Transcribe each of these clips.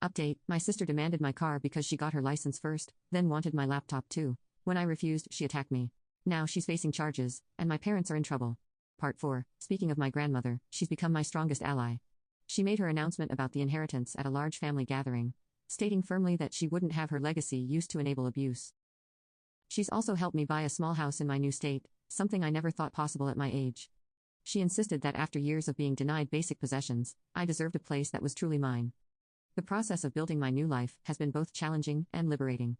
Update: my sister demanded my car because she got her license first, then wanted my laptop too. When I refused, she attacked me. Now she's facing charges, and my parents are in trouble. Part 4. Speaking of my grandmother, she's become my strongest ally. She made her announcement about the inheritance at a large family gathering, stating firmly that she wouldn't have her legacy used to enable abuse. She's also helped me buy a small house in my new state, something I never thought possible at my age. She insisted that after years of being denied basic possessions, I deserved a place that was truly mine. The process of building my new life has been both challenging and liberating.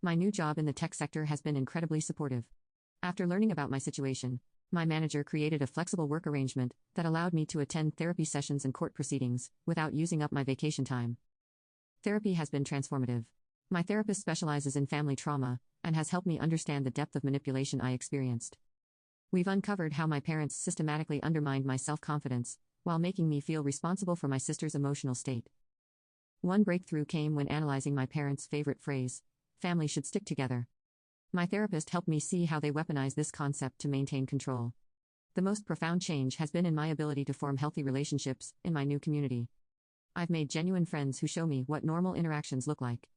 My new job in the tech sector has been incredibly supportive. After learning about my situation, my manager created a flexible work arrangement that allowed me to attend therapy sessions and court proceedings without using up my vacation time. Therapy has been transformative. My therapist specializes in family trauma and has helped me understand the depth of manipulation I experienced. We've uncovered how my parents systematically undermined my self-confidence while making me feel responsible for my sister's emotional state. One breakthrough came when analyzing my parents' favorite phrase, "Family should stick together." My therapist helped me see how they weaponize this concept to maintain control. The most profound change has been in my ability to form healthy relationships in my new community. I've made genuine friends who show me what normal interactions look like.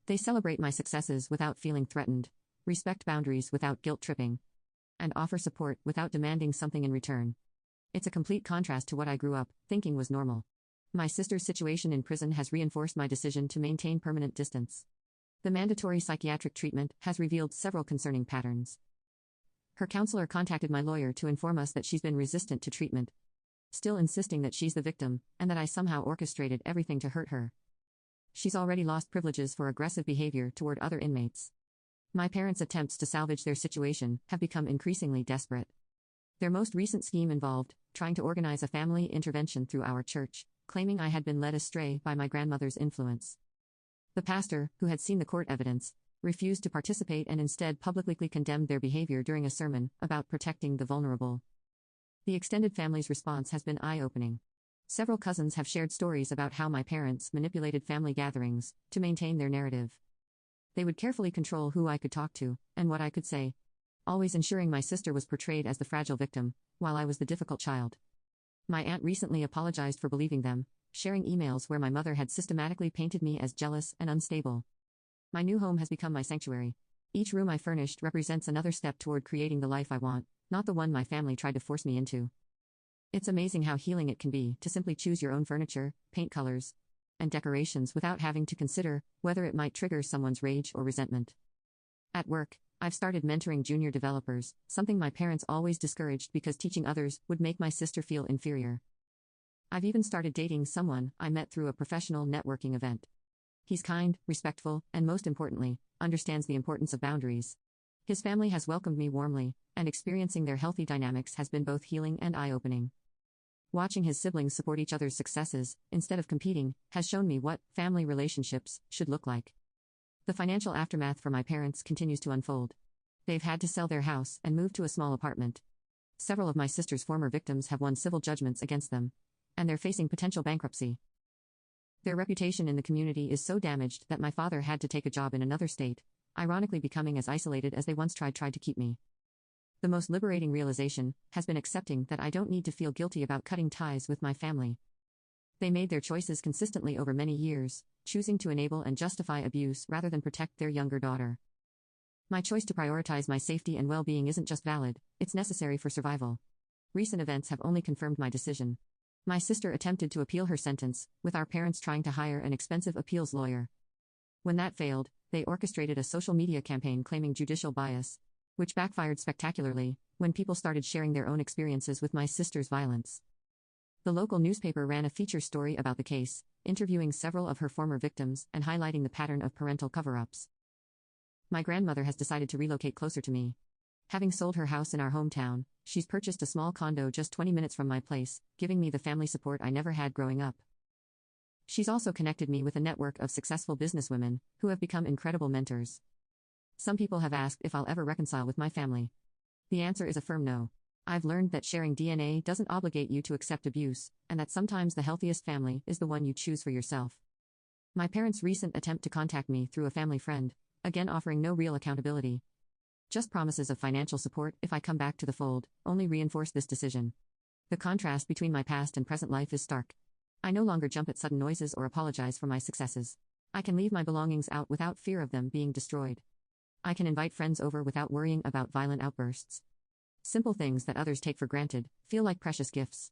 They celebrate my successes without feeling threatened, respect boundaries without guilt-tripping, and offer support without demanding something in return. It's a complete contrast to what I grew up thinking was normal. My sister's situation in prison has reinforced my decision to maintain permanent distance. The mandatory psychiatric treatment has revealed several concerning patterns. Her counselor contacted my lawyer to inform us that she's been resistant to treatment, still insisting that she's the victim and that I somehow orchestrated everything to hurt her. She's already lost privileges for aggressive behavior toward other inmates. My parents' attempts to salvage their situation have become increasingly desperate. Their most recent scheme involved trying to organize a family intervention through our church, claiming I had been led astray by my grandmother's influence. The pastor, who had seen the court evidence, refused to participate and instead publicly condemned their behavior during a sermon about protecting the vulnerable. The extended family's response has been eye-opening. Several cousins have shared stories about how my parents manipulated family gatherings to maintain their narrative. They would carefully control who I could talk to and what I could say, always ensuring my sister was portrayed as the fragile victim, while I was the difficult child. My aunt recently apologized for believing them, sharing emails where my mother had systematically painted me as jealous and unstable. My new home has become my sanctuary. Each room I furnished represents another step toward creating the life I want, not the one my family tried to force me into. It's amazing how healing it can be to simply choose your own furniture, paint colors, and decorations without having to consider whether it might trigger someone's rage or resentment. At work, I've started mentoring junior developers, something my parents always discouraged because teaching others would make my sister feel inferior. I've even started dating someone I met through a professional networking event. He's kind, respectful, and most importantly, understands the importance of boundaries. His family has welcomed me warmly, and experiencing their healthy dynamics has been both healing and eye-opening. Watching his siblings support each other's successes, instead of competing, has shown me what family relationships should look like. The financial aftermath for my parents continues to unfold. They've had to sell their house and move to a small apartment. Several of my sister's former victims have won civil judgments against them, and they're facing potential bankruptcy. Their reputation in the community is so damaged that my father had to take a job in another state, ironically becoming as isolated as they once tried to keep me. The most liberating realization has been accepting that I don't need to feel guilty about cutting ties with my family. They made their choices consistently over many years, choosing to enable and justify abuse rather than protect their younger daughter. My choice to prioritize my safety and well-being isn't just valid, it's necessary for survival. Recent events have only confirmed my decision. My sister attempted to appeal her sentence, with our parents trying to hire an expensive appeals lawyer. When that failed, they orchestrated a social media campaign claiming judicial bias, which backfired spectacularly when people started sharing their own experiences with my sister's violence. The local newspaper ran a feature story about the case, interviewing several of her former victims and highlighting the pattern of parental cover-ups. My grandmother has decided to relocate closer to me. Having sold her house in our hometown, she's purchased a small condo just 20 minutes from my place, giving me the family support I never had growing up. She's also connected me with a network of successful businesswomen who have become incredible mentors. Some people have asked if I'll ever reconcile with my family. The answer is a firm no. I've learned that sharing DNA doesn't obligate you to accept abuse, and that sometimes the healthiest family is the one you choose for yourself. My parents' recent attempt to contact me through a family friend, again offering no real accountability, just promises of financial support if I come back to the fold, only reinforce this decision. The contrast between my past and present life is stark. I no longer jump at sudden noises or apologize for my successes. I can leave my belongings out without fear of them being destroyed. I can invite friends over without worrying about violent outbursts. Simple things that others take for granted feel like precious gifts.